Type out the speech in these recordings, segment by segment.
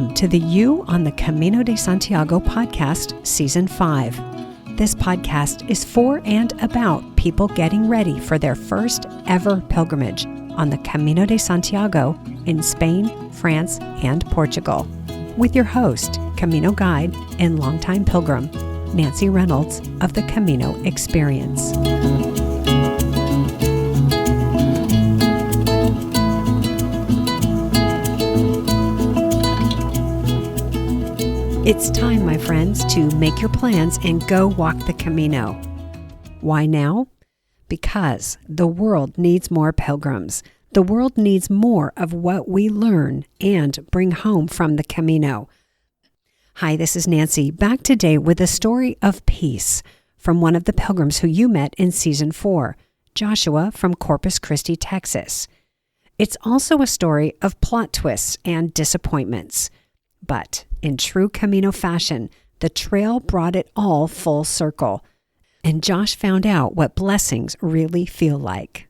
Welcome to the You on the Camino de Santiago podcast, Season 5. This podcast is for and about people getting ready for their first ever pilgrimage on the Camino de Santiago in Spain, France, and Portugal. With your host, Camino guide and longtime pilgrim, Nancy Reynolds of the Camino Experience. It's time, my friends, to make your plans and go walk the Camino. Why now? Because the world needs more pilgrims. The world needs more of what we learn and bring home from the Camino. Hi, this is Nancy, back today with a story of peace from one of the pilgrims who you met in Season 4, Joshua from Corpus Christi, Texas. It's also a story of plot twists and disappointments. But in true Camino fashion, the trail brought it all full circle, and Josh found out what blessings really feel like.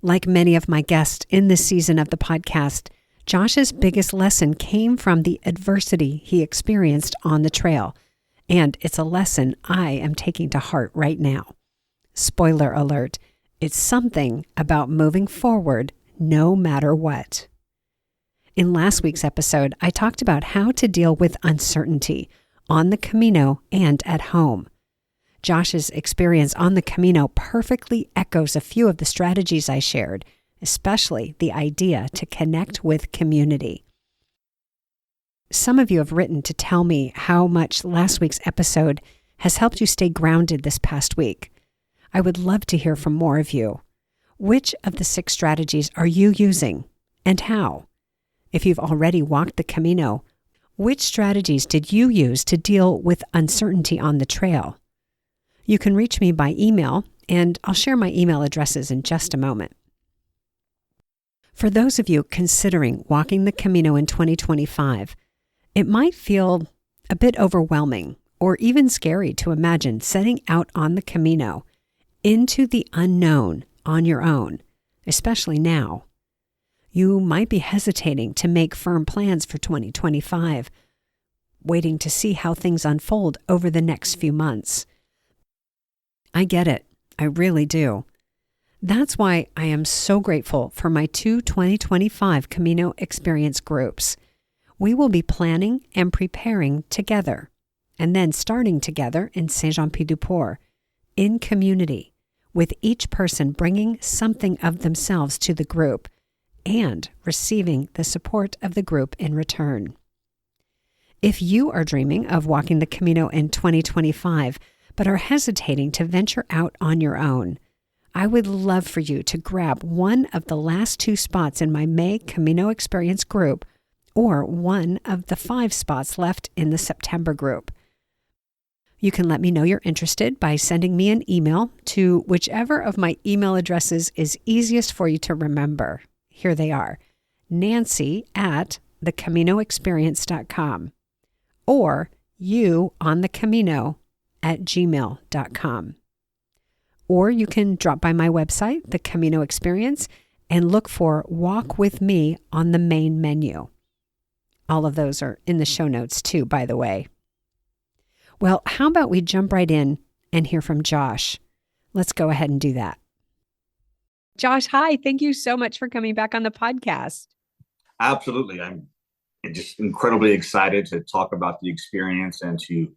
Like many of my guests in this season of the podcast, Josh's biggest lesson came from the adversity he experienced on the trail, and it's a lesson I am taking to heart right now. Spoiler alert, it's something about moving forward no matter what. In last week's episode, I talked about how to deal with uncertainty on the Camino and at home. Josh's experience on the Camino perfectly echoes a few of the strategies I shared, especially the idea to connect with community. Some of you have written to tell me how much last week's episode has helped you stay grounded this past week. I would love to hear from more of you. Which of the 6 strategies are you using, and how? If you've already walked the Camino, which strategies did you use to deal with uncertainty on the trail? You can reach me by email, and I'll share my email addresses in just a moment. For those of you considering walking the Camino in 2025, it might feel a bit overwhelming or even scary to imagine setting out on the Camino into the unknown on your own, especially now. You might be hesitating to make firm plans for 2025, waiting to see how things unfold over the next few months. I get it. I really do. That's why I am so grateful for my 2 2025 Camino Experience groups. We will be planning and preparing together, and then starting together in Saint-Jean-Pied-du-Port, in community, with each person bringing something of themselves to the group, and receiving the support of the group in return. If you are dreaming of walking the Camino in 2025, but are hesitating to venture out on your own, I would love for you to grab one of the last 2 spots in my May Camino Experience group, or one of the 5 spots left in the September group. You can let me know you're interested by sending me an email to whichever of my email addresses is easiest for you to remember. Here they are, nancy@thecaminoexperience.com or youonthecamino@gmail.com. Or you can drop by my website, The Camino Experience, and look for Walk With Me on the main menu. All of those are in the show notes too, by the way. Well, how about we jump right in and hear from Josh? Let's go ahead and do that. Josh, hi. Thank you so much for coming back on the podcast. Absolutely. I'm just incredibly excited to talk about the experience and to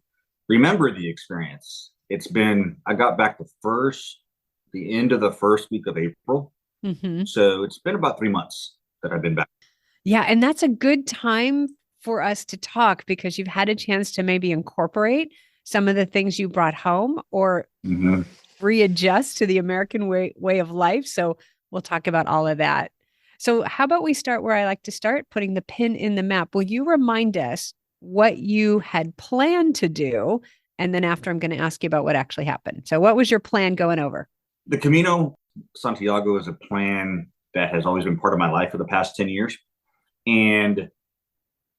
remember the experience. I got back the end of the first week of April. Mm-hmm. So it's been about 3 months that I've been back. Yeah. And that's a good time for us to talk because you've had a chance to maybe incorporate some of the things you brought home or readjust to the American way of life. So we'll talk about all of that. So how about we start where I like to start, putting the pin in the map. Will you remind us what you had planned to do? And then after, I'm going to ask you about what actually happened. So what was your plan going over? The Camino Santiago is a plan that has always been part of my life for the past 10 years. And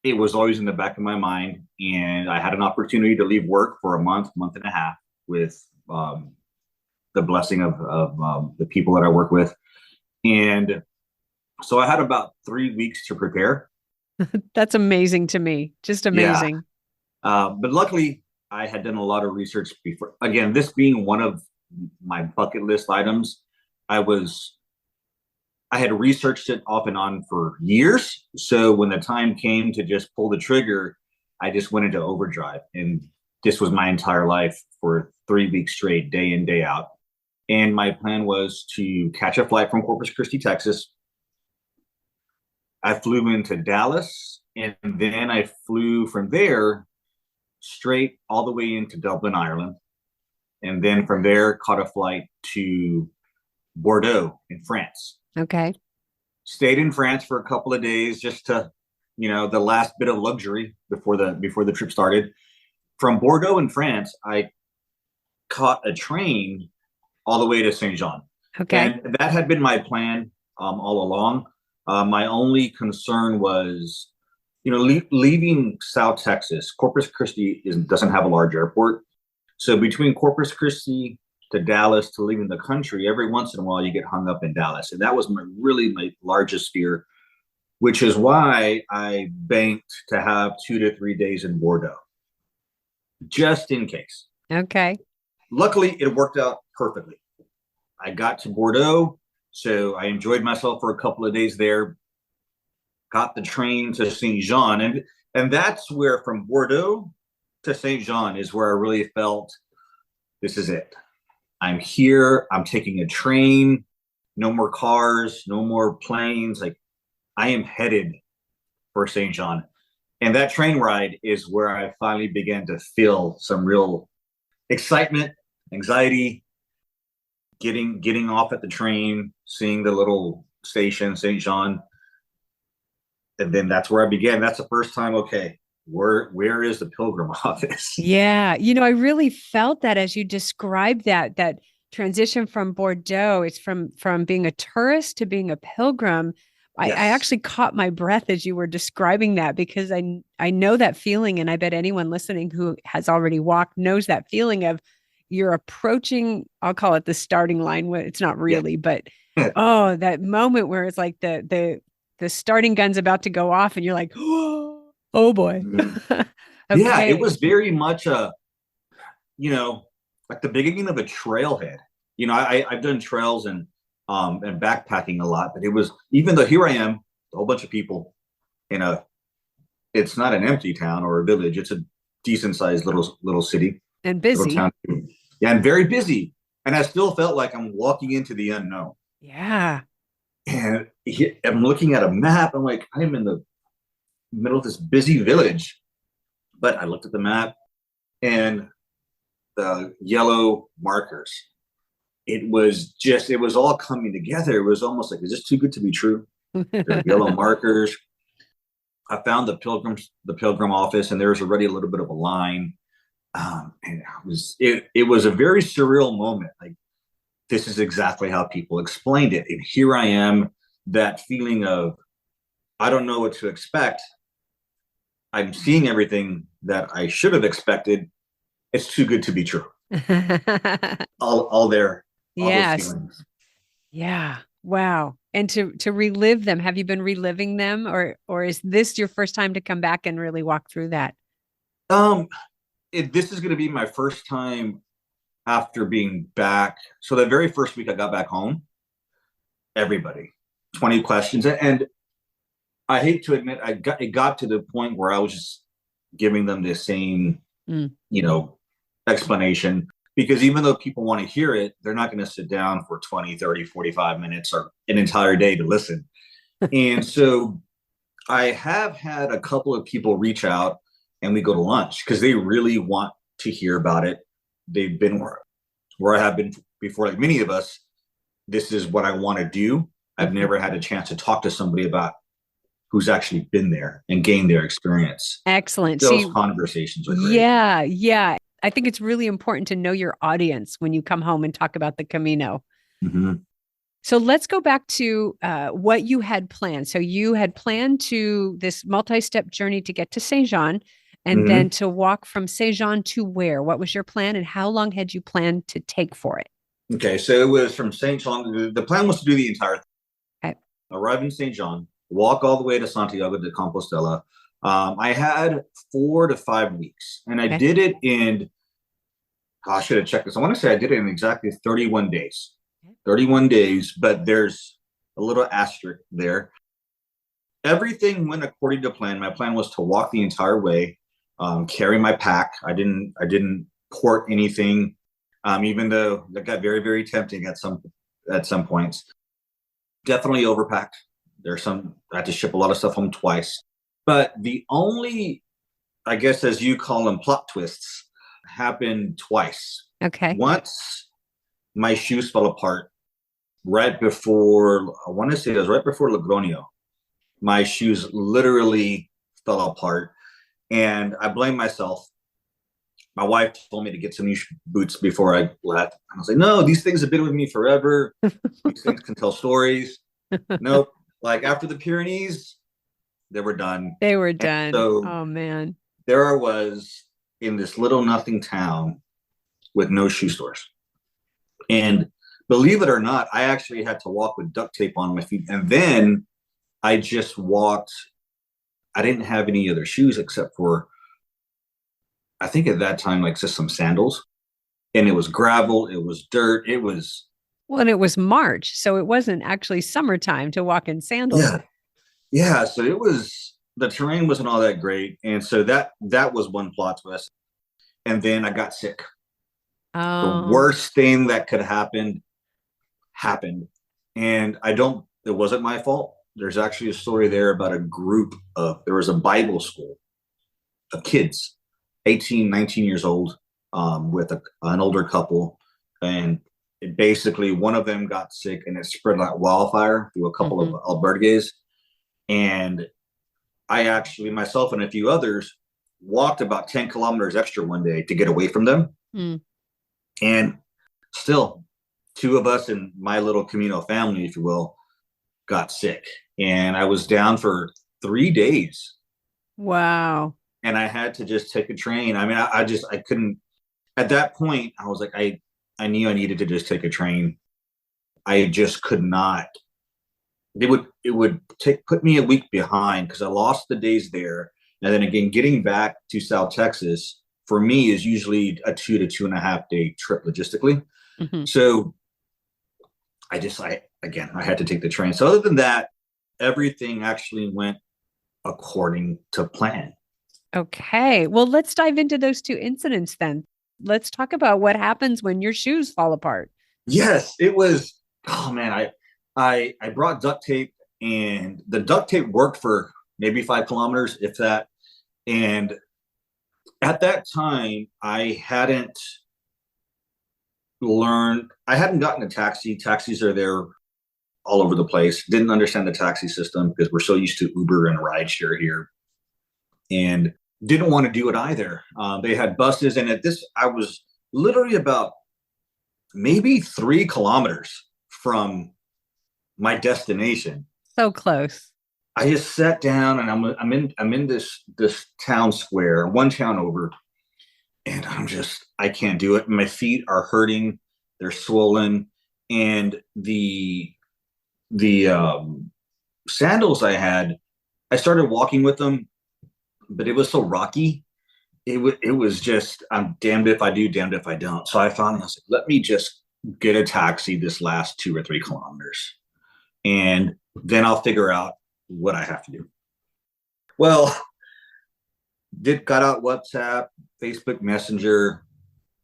it was always in the back of my mind. And I had an opportunity to leave work for a month and a half with the blessing of the people that I work with. And so I had about 3 weeks to prepare. That's amazing to me. Just Yeah. amazing. But luckily, I had done a lot of research before. Again, this being one of my bucket list items, I was I had researched it off and on for years. So when the time came to just pull the trigger, I just went into overdrive. And this was my entire life for 3 weeks straight, day in, day out. And my plan was to catch a flight from Corpus Christi, Texas. I flew into Dallas, and then I flew from there straight all the way into Dublin, Ireland. And then from there, caught a flight to Bordeaux in France. Okay. Stayed in France for a couple of days just to, the last bit of luxury before the trip started. From Bordeaux in France, I caught a train all the way to Saint Jean, Okay. and that had been my plan all along. My only concern was, leaving South Texas. Corpus Christi doesn't have a large airport, so between Corpus Christi to Dallas to leaving the country, every once in a while you get hung up in Dallas. And that was my largest fear, which is why I banked to have 2 to 3 days in Bordeaux, just in case. Okay. Luckily, it worked out perfectly. I got to Bordeaux, so I enjoyed myself for a couple of days there, got the train to Saint Jean. And that's where, from Bordeaux to Saint Jean, is where I really felt this is it. I'm here. I'm taking a train. No more cars. No more planes. Like, I am headed for St. John. And that train ride is where I finally began to feel some real excitement, anxiety, getting off at the train, seeing the little station, St. John. And then that's where I began. That's the first time, okay, where is the Pilgrim office? Yeah. I really felt that as you described that transition from Bordeaux, it's from being a tourist to being a pilgrim. I Yes. actually caught my breath as you were describing that because I know that feeling. And I bet anyone listening who has already walked knows that feeling of you're approaching, I'll call it the starting line. It's not Yeah. really, but oh, that moment where it's like the starting gun's about to go off and you're like, oh boy. Mhm. Yeah, it Okay. was very much like the beginning of a trailhead. I've done trails and backpacking a lot, but it was, even though here I am, a whole bunch of people in it's not an empty town or a village. It's a decent sized little city, And little busy. town. Yeah, and very busy. And I still felt like I'm walking into the unknown. Yeah. And I'm looking at a map. I'm like, I'm in the middle of this busy village. But I looked at the map and the yellow markers. It was all coming together. It was almost like, is this too good to be true? There are yellow markers. I found the pilgrim office, and there was already a little bit of a line. And it was a very surreal moment. Like, this is exactly how people explained it. And here I am, that feeling of, I don't know what to expect. I'm seeing everything that I should have expected. It's too good to be true. All there, all those Yes. feelings. Yeah. Wow. And to relive them, have you been reliving them or is this your first time to come back and really walk through that? Um, this is going to be my first time after being back. So the very first week I got back home, everybody, 20 questions, and I hate to admit, it got to the point where I was just giving them the same, Mm. explanation, because even though people want to hear it, they're not going to sit down for 20, 30, 45 minutes or an entire day to listen. And so I have had a couple of people reach out and we go to lunch because they really want to hear about it. They've been where I have been before, like many of us. This is what I want to do. I've never had a chance to talk to somebody about who's actually been there and gained their experience. Excellent. Those See, conversations are great. yeah, yeah. I think it's really important to know your audience when you come home and talk about the Camino. Mhm. So let's go back to what you had planned. So you had planned to this multi-step journey to get to Saint Jean and then Mhm. to walk from Saint Jean to where? What was your plan and how long had you planned to take for it? Okay, so it was from St. John. The plan was to do the entire thing. Okay. Arrive in St. John, walk all the way to Santiago de Compostela. I had 4 to 5 weeks, and I Okay. did it in, I should have checked this. I want to say I did it in exactly 31 days. 31 days, but there's a little asterisk there. Everything went according to plan. My plan was to walk the entire way, carry my pack. I didn't port anything, even though that got very, very tempting at some points. Definitely overpacked. I had to ship a lot of stuff home twice. But the only, I guess, as you call them, plot twists happened twice. Okay. Once my shoes fell apart right before, I want to say it was right before Logroño. My shoes literally fell apart, and I blame myself. My wife told me to get some new boots before I left. I was like, no, these things have been with me forever. These things can tell stories. Nope. Like after the Pyrenees, they were done. They were done. So oh man. There I was in this little nothing town with no shoe stores. And believe it or not, I actually had to walk with duct tape on my feet. And then I just walked. I didn't have any other shoes except for, I think at that time, like just some sandals. And it was gravel, it was dirt, it was. Well, and it was March, so it wasn't actually summertime to walk in sandals. Yeah. Yeah. So it was, the terrain wasn't all that great. And so that was one plot twist. And then I got sick. Oh. The worst thing that could happen happened. And it wasn't my fault. There's actually a story there about there was a Bible school of kids, 18, 19 years old, with an older couple. And basically one of them got sick and it spread like wildfire through a couple of albergues. And I actually, myself and a few others, walked about 10 kilometers extra one day to get away from them. And still, two of us in my little Camino family, if you will, got sick. And I was down for 3 days. Wow. And I had to just take a train. I mean, I couldn't, at that point, I was like, I knew I needed to just take a train. I just could not. It would put me a week behind because I lost the days there. And then again, getting back to South Texas for me is usually a 2 to 2.5 day trip logistically. So I had to take the train. So other than that, everything actually went according to plan. Okay. Well, let's dive into those two incidents then. Let's talk about what happens when your shoes fall apart. Yes, it was, oh man, I brought duct tape, and the duct tape worked for maybe 5 kilometers, if that. And at that time, I hadn't gotten a taxi. Taxis are there all over the place. Didn't understand the taxi system because we're so used to Uber and rideshare here, and didn't want to do it either. They had buses, and I was literally about maybe 3 kilometers from my destination. So close. I just sat down, and I'm in this town square, one town over, and I can't do it. My feet are hurting, they're swollen, and the sandals I started walking with them, but it was so rocky. It was just, I'm damned if I do, damned if I don't. So I was like, let me just get a taxi this last 2 or 3 kilometers, and then I'll figure out what I have to do. Well, got out WhatsApp, Facebook Messenger,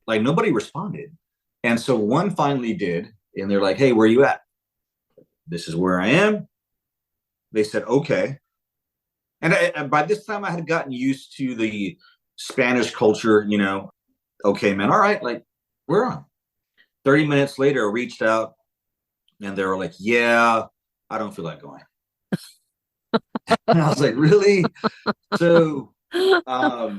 like nobody responded. And so one finally did, and they're like, hey, where are you at? This is where I am. They said, okay. And by this time I had gotten used to the Spanish culture, okay, man, all right, like we're on. 30 minutes later, I reached out, and they were like, yeah, I don't feel like going. And I was like, really? So I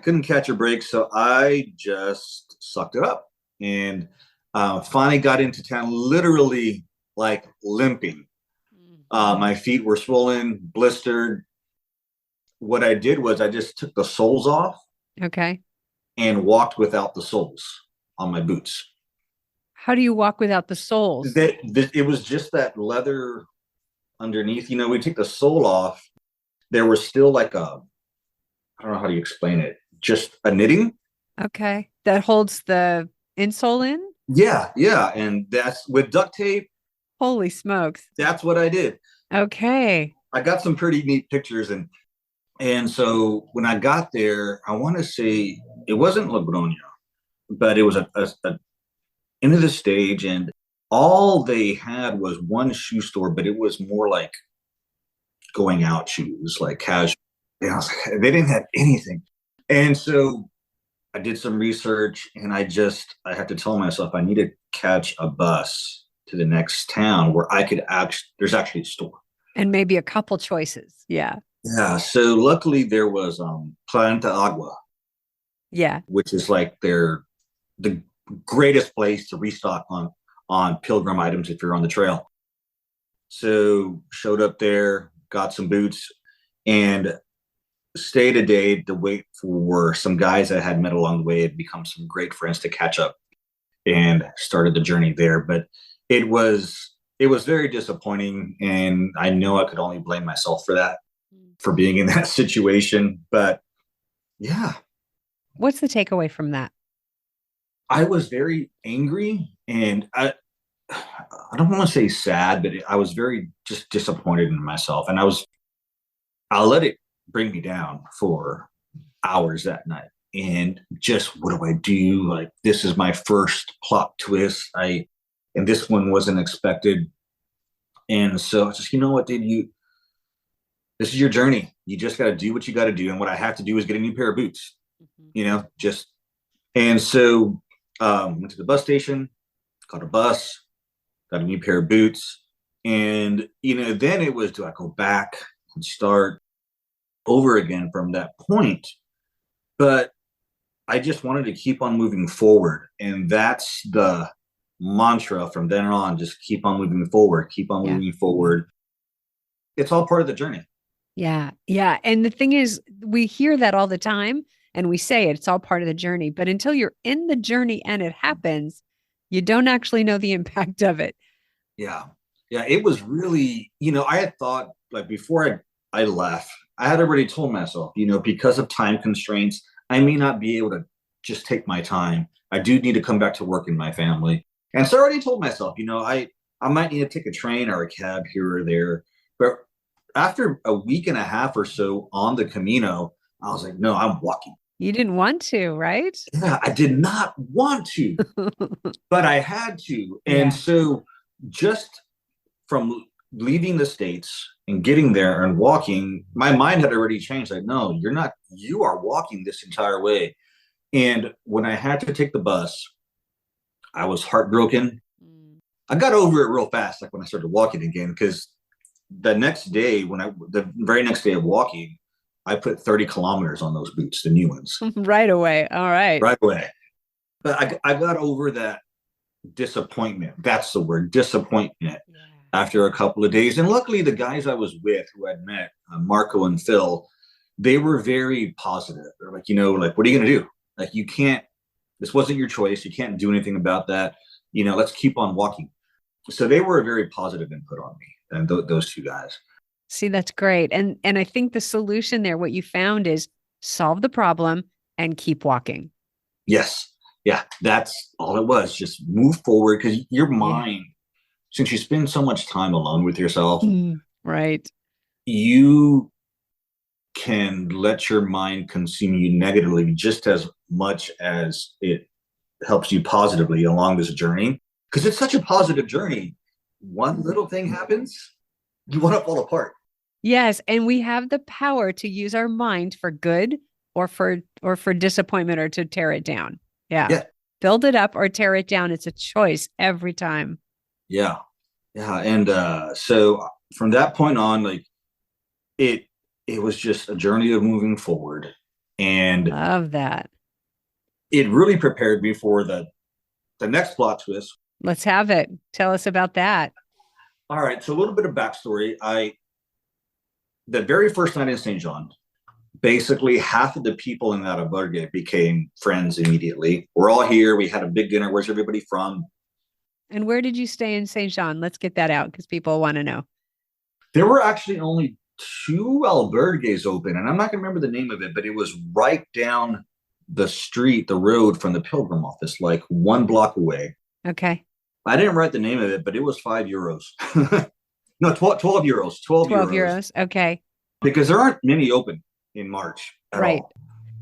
couldn't catch a break. So I just sucked it up and finally got into town, literally like limping. My feet were swollen, blistered. What I did was I just took the soles off. Okay. And walked without the soles on my boots. How do you walk without the soles? It was just that leather underneath. We take the sole off. There was still like I don't know how do you explain it, just a knitting. Okay. That holds the insole in? Yeah, yeah. And that's with duct tape. Holy smokes. That's what I did. Okay. I got some pretty neat pictures. And so when I got there, I want to say it wasn't Logroño, but it was a end of the stage. And all they had was one shoe store, but it was more like going out shoes, like casual. And I was like, they didn't have anything. And so I did some research, and I had to tell myself I need to catch a bus to the next town where there's actually a store. And maybe a couple choices. Yeah. Yeah. So luckily there was Planta Agua. Yeah. Which is like the greatest place to restock on pilgrim items if you're on the trail. So showed up there, got some boots, and stayed a day to wait for some guys I had met along the way had become some great friends to catch up, and started the journey there. But it was very disappointing, and I know I could only blame myself for that, for being in that situation. But yeah. What's the takeaway from that? I was very angry, and I don't want to say sad, but I was very just disappointed in myself. And I let it bring me down for hours that night. And just, what do I do? Like, this is my first plot twist. And this one wasn't expected. And so just, you know what, dude, this is your journey. You just got to do what you got to do. And what I have to do is get a new pair of boots, and so went to the bus station, got a bus, got a new pair of boots. And, then it was, do I go back and start over again from that point? But I just wanted to keep on moving forward. And that's the mantra from then on, just keep on moving forward, keep on moving forward. It's all part of the journey. Yeah. Yeah. And the thing is, we hear that all the time and we say it's all part of the journey, but until you're in the journey and it happens, you don't actually know the impact of it. Yeah. Yeah. It was really, I had thought, like, before I left, I had already told myself, because of time constraints, I may not be able to just take my time. I do need to come back to work in my family. And so I already told myself, I might need to take a train or a cab here or there. But after a week and a half or so on the Camino, I was like, no, I'm walking. You didn't want to, right? Yeah, I did not want to, but I had to. And so just from leaving the States and getting there and walking, my mind had already changed. Like, no, you're not, you are walking this entire way. And when I had to take the bus, I was heartbroken. I got over it real fast, like when I started walking again, because the very next day of walking, I put 30 kilometers on those boots, the new ones. Right away. All right. Right away. But I got over that disappointment. That's the word, disappointment, after a couple of days. And luckily, the guys I was with, who I'd met, Marco and Phil, they were very positive. They're like, what are you going to do? Like, this wasn't your choice. You can't do anything about that. Let's keep on walking. So they were a very positive input on me, and those two guys. See, that's great. And I think the solution there, what you found is solve the problem and keep walking. Yes. Yeah. That's all it was. Just move forward, because your mind, since you spend so much time alone with yourself, right, you can let your mind consume you negatively just as much as it helps you positively along this journey. Because it's such a positive journey. One little thing happens, you want to fall apart. Yes. And we have the power to use our mind for good or for disappointment, or to tear it down. Yeah. Build it up or tear it down. It's a choice every time. Yeah. Yeah. And so from that point on, like, it was just a journey of moving forward. And love that. It really prepared me for the next plot twist. Let's have it. Tell us about that. All right. So a little bit of backstory. The very first night in St. John, basically half of the people in that albergue became friends immediately. We're all here. We had a big dinner. Where's everybody from? And where did you stay in St. Jean? Let's get that out because people want to know. There were actually only two albergues open, and I'm not going to remember the name of it, but it was right down the street, the road from the Pilgrim office, like 1 block away. Okay. I didn't write the name of it, but it was €5. No, 12 euros. 12 euros. Okay. Because there aren't many open in March at right. all.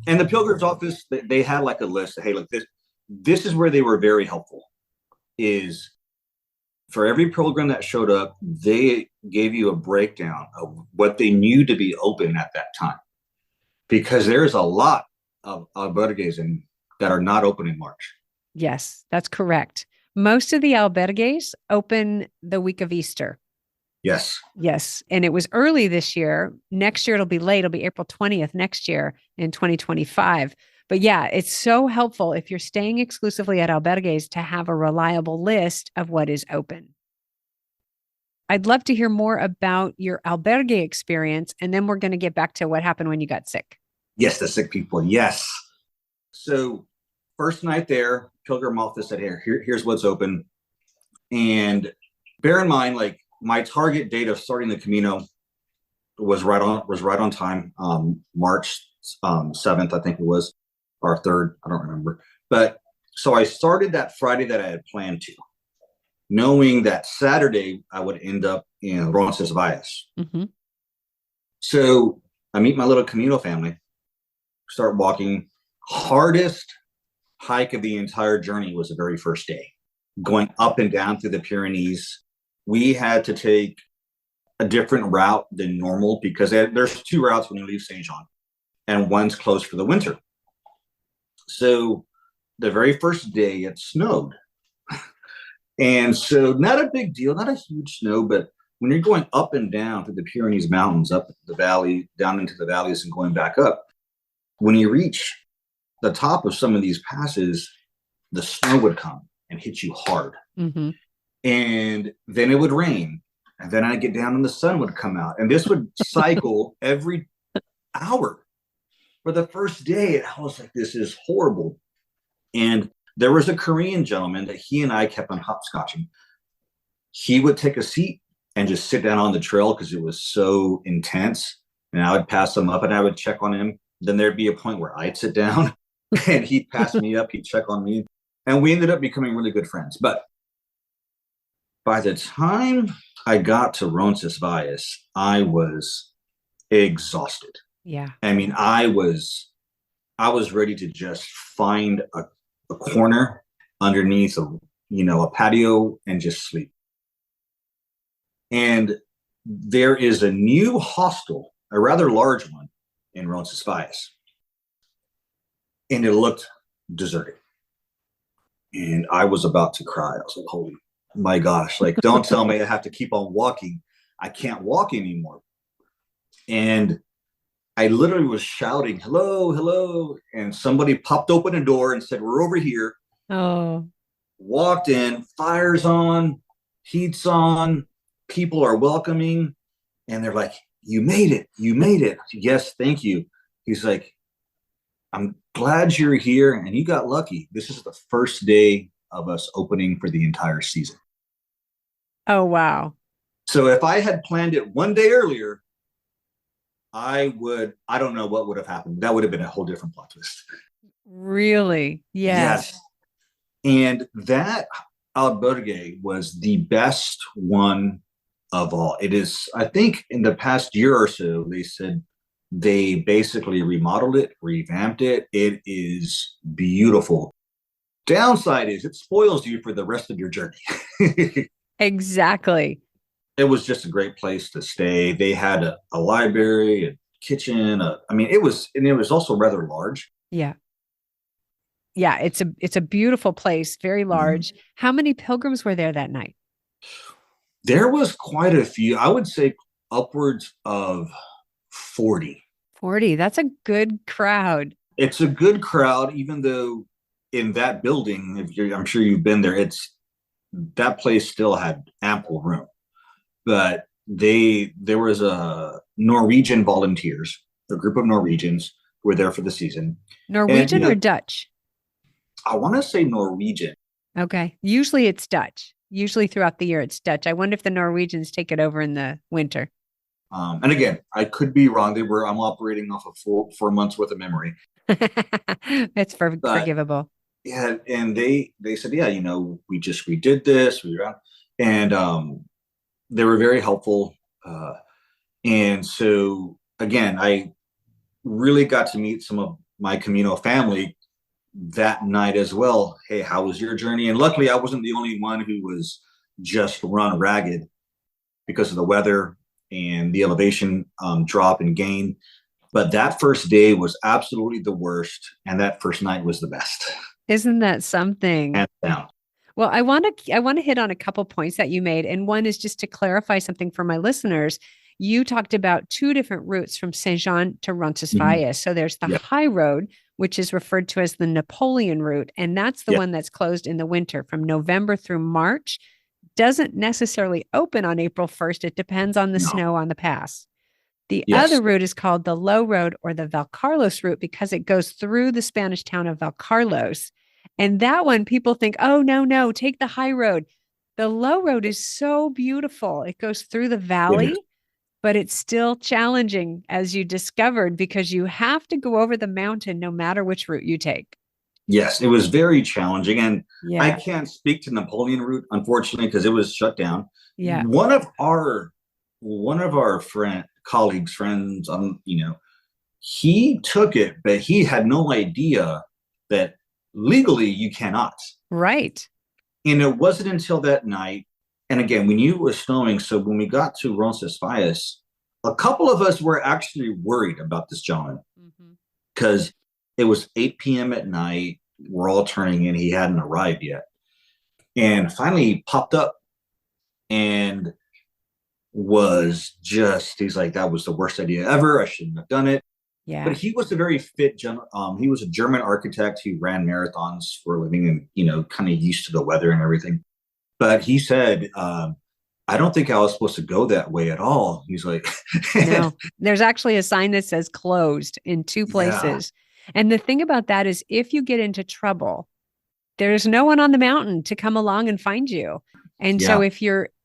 And the Pilgrim's office, they had like a list. Hey, look, this is where they were very helpful. Is for every pilgrim that showed up, they gave you a breakdown of what they knew to be open at that time. Because there's a lot of albergues that are not open in March. Yes, that's correct. Most of the albergues open the week of Easter. Yes. Yes. And it was early this year. Next year, it'll be late. It'll be April 20th next year in 2025. But yeah, it's so helpful if you're staying exclusively at albergues to have a reliable list of what is open. I'd love to hear more about your albergue experience. And then we're going to get back to what happened when you got sick. Yes, the sick people. Yes. So first night there, Pilgrim office said, here's what's open. And bear in mind, like my target date of starting the Camino was right on time. March 7th, I think it was, or 3rd. I don't remember. But so I started that Friday that I had planned to, knowing that Saturday I would end up in Roncesvalles. Mm-hmm. So I meet my little Camino family, start walking. Hardest hike of the entire journey was the very first day, going up and down through the Pyrenees. We had to take a different route than normal because there's two routes when you leave St. Jean, and one's closed for the winter. So the very first day it snowed. And so not a big deal, not a huge snow, but when you're going up and down through the Pyrenees mountains, up the valley, down into the valleys and going back up, when you reach the top of some of these passes, the snow would come and hit you hard. Mm-hmm. And then it would rain. And then I'd get down and the sun would come out. And this would cycle every hour. For the first day, I was like, this is horrible. And there was a Korean gentleman that he and I kept on hopscotching. He would take a seat and just sit down on the trail because it was so intense. And I would pass him up and I would check on him. Then there'd be a point where I'd sit down and he'd pass me up. He'd check on me. And we ended up becoming really good friends. But by the time I got to Roncesvalles, I was exhausted. Yeah. I mean, I was ready to just find a corner underneath a patio and just sleep. And there is a new hostel, a rather large one in Roncesvalles. And it looked deserted. And I was about to cry. I was like, holy my gosh, like, don't tell me I have to keep on walking. I can't walk anymore. And I literally was shouting, hello, hello. And somebody popped open a door and said, we're over here. Oh. Walked in, fire's on, heat's on, people are welcoming. And they're like, you made it. You made it. Yes, thank you. He's like, I'm glad you're here and you got lucky. This is the first day of us opening for the entire season. Oh, wow. So if I had planned it one day earlier, I don't know what would have happened. That would have been a whole different plot twist. Really? Yes. And that albergue was the best one of all. It is, I think in the past year or so, they said they basically remodeled it, revamped it. It is beautiful. Downside is it spoils you for the rest of your journey. Exactly. It was just a great place to stay. They had a library, a kitchen. It was also rather large. Yeah. Yeah. It's a beautiful place, very large. Mm-hmm. How many pilgrims were there that night? There was quite a few. I would say upwards of 40. 40. That's a good crowd. It's a good crowd, even though in that building, I'm sure you've been there, that place still had ample room. But there was a Norwegian volunteers, a group of Norwegians who were there for the season. Norwegian or Dutch? I want to say Norwegian. Okay. Usually it's Dutch. Usually throughout the year, it's Dutch. I wonder if the Norwegians take it over in the winter. And again, I could be wrong. I'm operating off of 4 months worth of memory, It's but forgivable. yeah. And they said, yeah, we did this, and they were very helpful. And so again, I really got to meet some of my Camino family that night as well. Hey, how was your journey? And luckily, I wasn't the only one who was just run ragged because of the weather and the elevation drop and gain. But that first day was absolutely the worst, and that first night was the best. Isn't that something? Hands down. Well, I want to hit on a couple points that you made, and one is just to clarify something for my listeners. You talked about two different routes from Saint Jean to Mhm. Roncesvalles. So there's the Yeah, high road, which is referred to as the Napoleon route, and that's the yeah, one that's closed in the winter from November through March. Doesn't necessarily open on April 1st. It depends on the no, snow on the pass. The yes, other route is called the low road or the Valcarlos route because it goes through the Spanish town of Valcarlos. And that one, people think, oh, no, no, take the high road. The low road is so beautiful. It goes through the it is. valley, but it's still challenging, as you discovered, because you have to go over the mountain no matter which route you take. Yes, it was very challenging, and I Yeah. can't speak to Napoleon route unfortunately because it was shut down. Yeah. One of our friends, he took it, but he had no idea that legally you cannot. Right. And it wasn't until that night, and again, we knew it was snowing. So when we got to Roncesvalles, a couple of us were actually worried about this gentleman Mm-hmm. because it was 8 p.m. at night. We're all turning in. He hadn't arrived yet. And finally, he popped up and he's like, that was the worst idea ever. I shouldn't have done it. But Yeah. he was a very fit he was a German architect who ran marathons for a living and, kind of used to the weather and everything. But he said, I don't think I was supposed to go that way at all. He's like, No, there's actually a sign that says closed in two yeah, places. And the thing about that is if you get into trouble, there's no one on the mountain to come along and find you. And so yeah.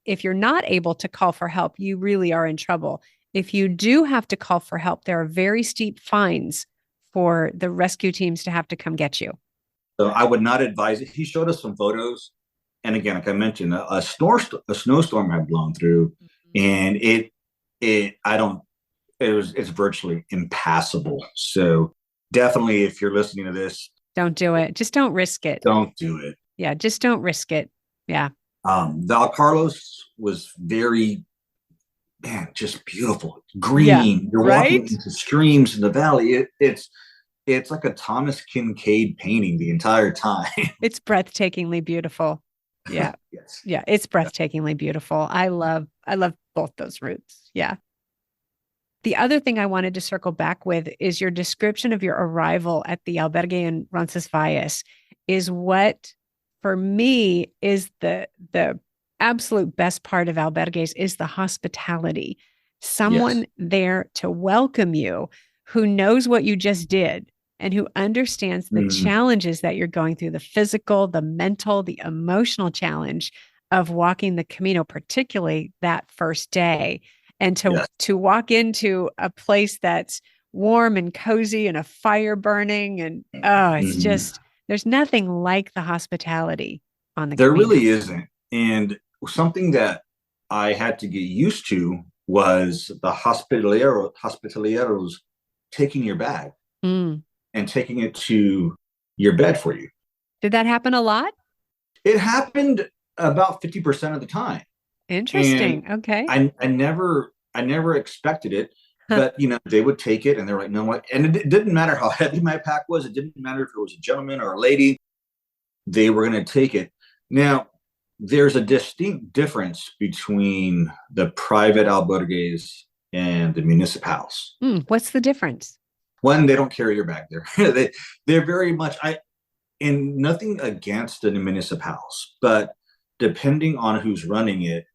if you're not able to call for help, you really are in trouble. If you do have to call for help, there are very steep fines for the rescue teams to have to come get you. So I would not advise it. He showed us some photos. And again, like I mentioned, a snowstorm had blown through and it's virtually impassable. So definitely if you're listening to this, Don't do it. Just don't risk it. don't do it. Yeah, just don't risk it. Yeah. Val Carlos was very, man, just beautiful. Yeah. Green. You're walking Right? into streams in the valley. It's like a Thomas Kincaid painting the entire time. It's breathtakingly beautiful. Yeah. Yes. Yeah, it's breathtakingly beautiful. I love both those routes. Yeah. The other thing I wanted to circle back with is your description of your arrival at the albergue in Roncesvalles is what for me is the absolute best part of albergues is the hospitality. Yes. Someone there to welcome you who knows what you just did and who understands the Mm, challenges that you're going through, the physical, the mental, the emotional challenge of walking the Camino, particularly that first day and to yes. to walk into a place that's warm and cozy and a fire burning and oh it's Mm. just there's nothing like the hospitality on the There Camino. really isn't. And something that I had to get used to was the hospitalieros taking your bag Mm. and taking it to your bed for you. Did that happen a lot? It happened about 50% of the time. And Interesting. Okay. I never expected it, but they would take it and they're like, no what? And it didn't matter how heavy my pack was. It didn't matter if it was a gentleman or a lady. They were going to take it. Now, there's a distinct difference between the private albergues and the municipals. What's the difference? One, they don't carry your bag there. They're very much and nothing against the municipals, but depending on who's running it,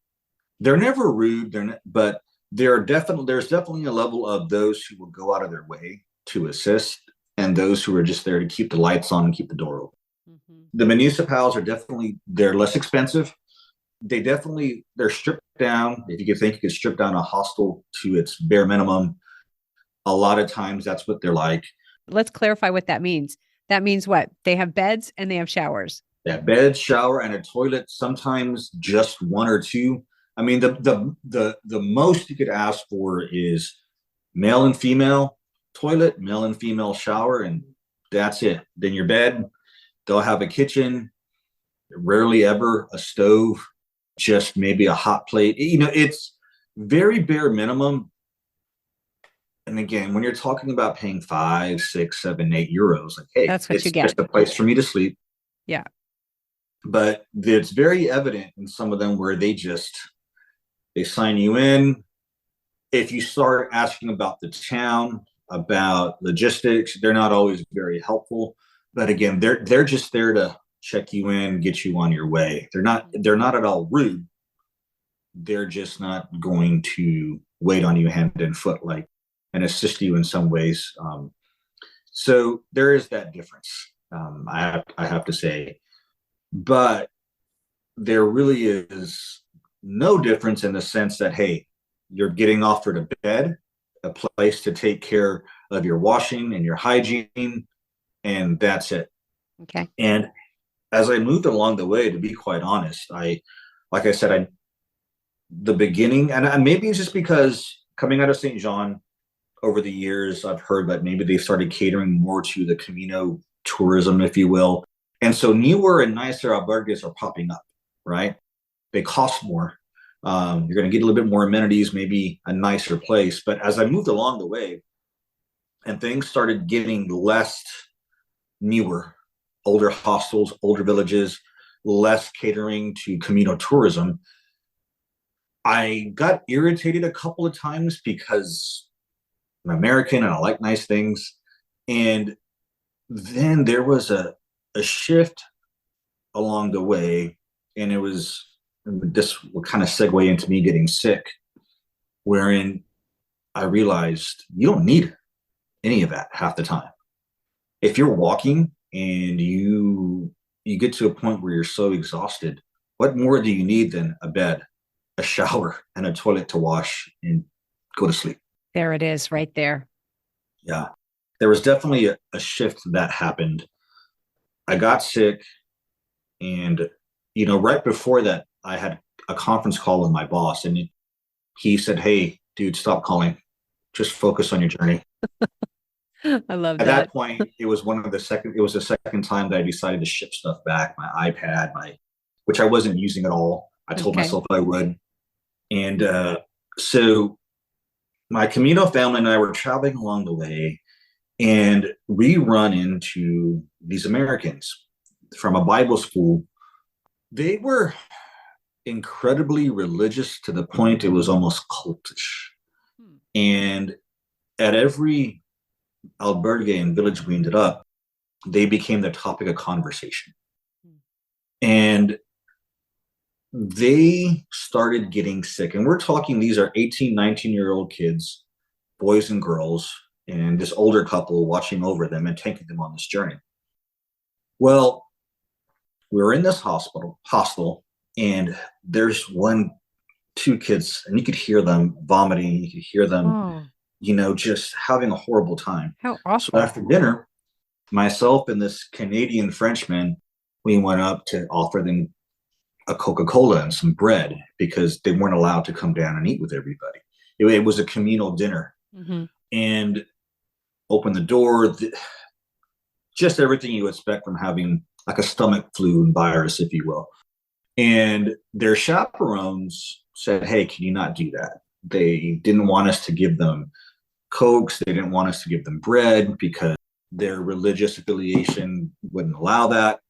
they're never rude. But there's definitely a level of those who will go out of their way to assist, and those who are just there to keep the lights on and keep the door open. Mhm. The municipals are they're less expensive. they're stripped down. If you could think you could strip down a hostel to its bare minimum, a lot of times that's what they're like. Let's clarify what that means. That means what? They have beds and they have showers. That bed, shower, and a toilet, sometimes just one or two. I mean, the most you could ask for is male and female toilet, male and female shower, and that's it. Then your bed, they'll have a kitchen, rarely ever a stove, just maybe a hot plate. It's very bare minimum. And again, when you're talking about paying 5, 6, 7, 8 euros, like, hey, that's what you get. It's just a place for me to sleep. Yeah. But it's very evident in some of them where they sign you in. If you start asking about the town, about logistics, they're not always very helpful. But again, they're just there to check you in, get you on your way. They're not at all rude. They're just not going to wait on you hand and foot and assist you in some ways. So there is that difference. I have to say. But there really is no difference in the sense that, hey, you're getting offered a bed, a place to take care of your washing and your hygiene, and that's it. Okay. And as I moved along the way, to be quite honest, the beginning, and maybe it's just because coming out of St. John over the years, I've heard that maybe they started catering more to the Camino tourism, if you will. And so newer and nicer albergues are popping up, right? They cost more. You're going to get a little bit more amenities, maybe a nicer place. But as I moved along the way and things started getting less newer, older hostels, older villages, less catering to Camino tourism, I got irritated a couple of times because I'm American and I like nice things. And then there was a shift along the way, and this will kind of segue into me getting sick, wherein I realized you don't need any of that half the time. If you're walking and you get to a point where you're so exhausted, what more do you need than a bed, a shower, and a toilet to wash and go to sleep? There it is, right there. Yeah, there was definitely a shift that happened. I got sick, and right before that, I had a conference call with my boss, and he said, "Hey, dude, stop calling. Just focus on your journey." I love At that. that point, it was the second time that I decided to ship stuff back, my iPad, which I wasn't using at all. I told myself I would. And so my Camino family and I were traveling along the way, and we run into these Americans from a Bible school. They were incredibly religious to the point it was almost cultish. And at every albergue and village we ended up, they became the topic of conversation. And they started getting sick. And we're talking, these are 18, 19-year-old kids, boys and girls, and this older couple watching over them and taking them on this journey. Well, we were in this hostel, and there's two kids, and you could hear them vomiting. You could hear them, just having a horrible time. How awful. So after dinner, myself and this Canadian Frenchman, we went up to offer them a Coca-Cola and some bread because they weren't allowed to come down and eat with everybody. It was a communal dinner. Mm-hmm. And opened the door, just everything you expect from having like a stomach flu virus, if you will. And their chaperones said, "Hey, can you not do that?" They didn't want us to give them Cokes. They didn't want us to give them bread because their religious affiliation wouldn't allow that.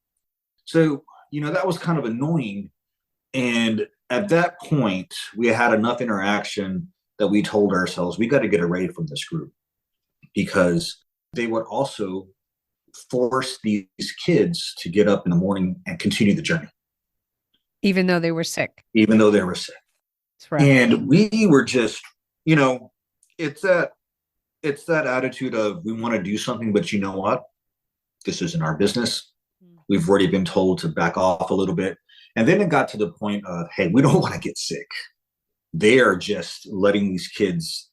So, that was kind of annoying. And at that point, we had enough interaction that we told ourselves, we got to get away from this group, because they would also force these kids to get up in the morning and continue the journey. Even though they were sick. That's right. And we were just, it's that attitude of, we want to do something, but you know what? This isn't our business. We've already been told to back off a little bit. And then it got to the point of, hey, we don't want to get sick. They are just letting these kids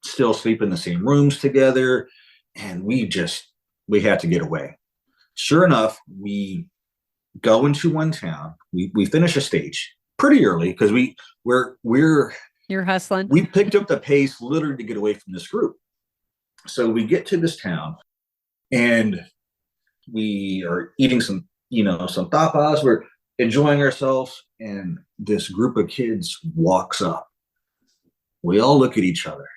still sleep in the same rooms together. And we had to get away. Sure enough, we go into one town. We finish a stage pretty early because You're hustling. we picked up the pace literally to get away from this group. So we get to this town and we are eating some tapas. We're enjoying ourselves. And this group of kids walks up. We all look at each other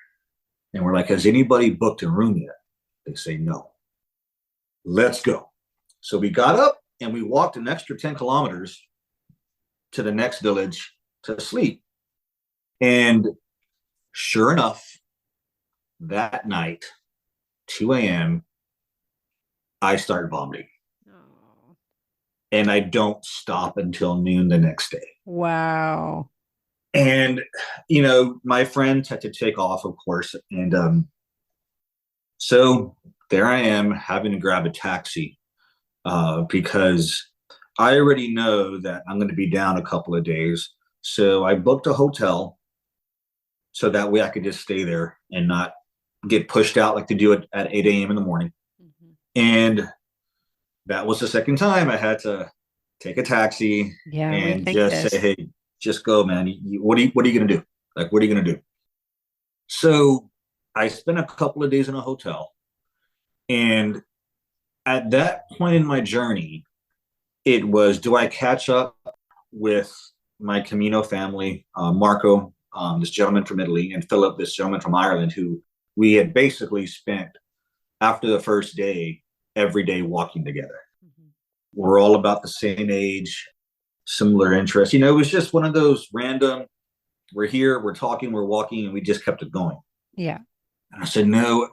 and we're like, has anybody booked a room yet? They say no. Let's go. So we got up and we walked an extra 10 kilometers to the next village to sleep. And sure enough, that night, 2 a.m., I start vomiting. Oh. And I don't stop until noon the next day. Wow. And, my friends had to take off, of course. And so there I am having to grab a taxi because I already know that I'm going to be down a couple of days. So I booked a hotel so that way I could just stay there and not get pushed out like they do it at 8 a.m. in the morning. Mm-hmm. And that was the second time I had to take a taxi and just say, hey, just go, man. What are you going to do? Like, what are you going to do? So I spent a couple of days in a hotel. And at that point in my journey, it was, do I catch up with my Camino family, Marco, this gentleman from Italy, and Philip, this gentleman from Ireland, who we had basically spent after the first day, every day walking together. Mm-hmm. We're all about the same age, similar interests. It was just one of those random, we're here, we're talking, we're walking, and we just kept it going. Yeah. And I said, no,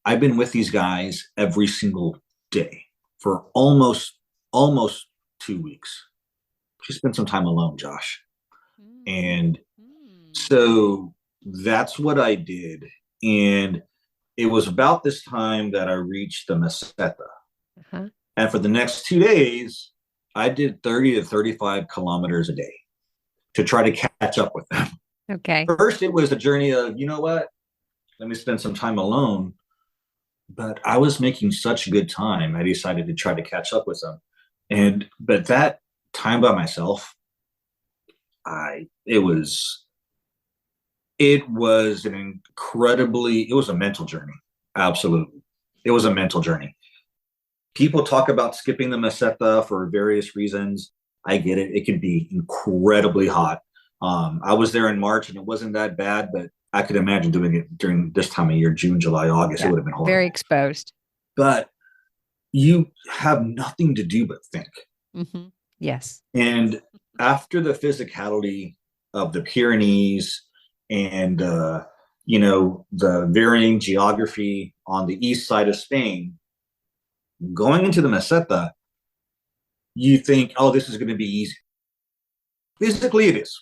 I've been with these guys every single day for almost 2 weeks. Just spend some time alone, Josh. And so that's what I did. And it was about this time that I reached the Meseta. Uh-huh. And for the next 2 days, I did 30 to 35 kilometers a day to try to catch up with them. Okay. First, it was a journey of, you know what? Let me spend some time alone. But I was making such good time, I decided to try to catch up with them. But that time by myself, it was a mental journey. Absolutely. It was a mental journey. People talk about skipping the Meseta for various reasons. I get it. It can be incredibly hot. I was there in March and it wasn't that bad, but I could imagine doing it during this time of year, June, July, August. Yeah, it would have been horrible. Very exposed. But you have nothing to do but think. Mm-hmm. Yes. And after the physicality of the Pyrenees and, the varying geography on the east side of Spain, going into the Meseta, you think, oh, this is going to be easy. Physically, it is.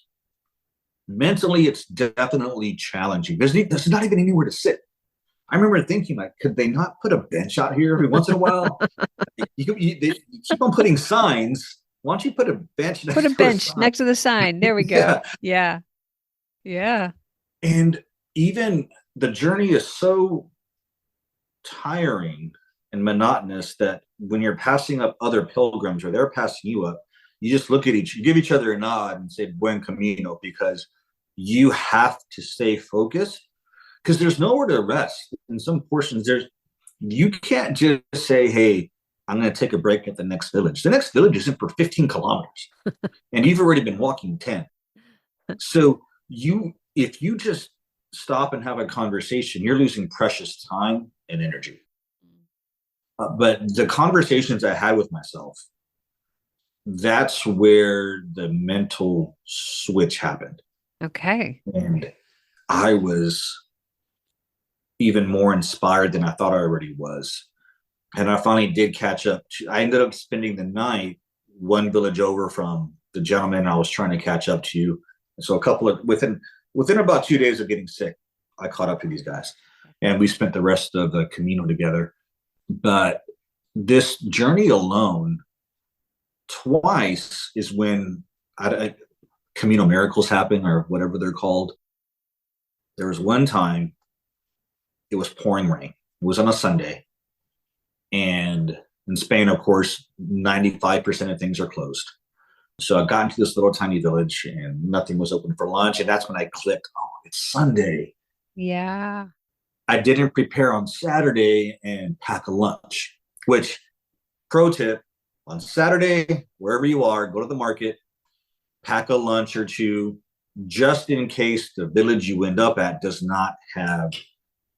Mentally, it's definitely challenging. There's not even anywhere to sit. I remember thinking, like, could they not put a bench out here every once in a while? you keep on putting signs. Why don't you put a bench next to the sign? There we go. Yeah. And even the journey is so tiring and monotonous that when you're passing up other pilgrims or they're passing you up, you just you give each other a nod and say buen camino, because you have to stay focused because there's nowhere to rest. In some portions, you can't just say, hey, I'm going to take a break at the next village. The next village isn't for 15 kilometers and you've already been walking 10. So if you just stop and have a conversation, you're losing precious time and energy. But the conversations I had with myself, that's where the mental switch happened. Okay. And I was even more inspired than I thought I already was. And I finally did catch up. I ended up spending the night one village over from the gentleman I was trying to catch up to. So within about 2 days of getting sick, I caught up to these guys. And we spent the rest of the Camino together. But this journey alone twice is when Camino miracles happen or whatever they're called. There was one time it was pouring rain. It was on a Sunday. And in Spain, of course, 95% of things are closed. So I got into this little tiny village and nothing was open for lunch. And that's when I clicked, oh, it's Sunday. Yeah. I didn't prepare on Saturday and pack a lunch, which, pro tip, on Saturday, wherever you are, go to the market, pack a lunch or two, just in case the village you end up at does not have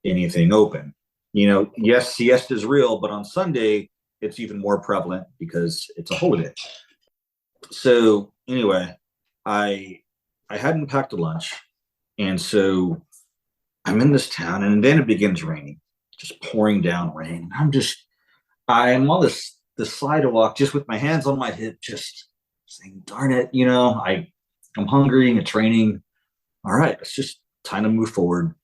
anything open. Yes, siesta is real, but on Sunday, it's even more prevalent because it's a holiday. So anyway, I hadn't packed a lunch. And so I'm in this town and then it begins raining, just pouring down rain. I'm on the sidewalk just with my hands on my hip, just saying, darn it, I'm hungry and it's raining. All right, it's just time to move forward.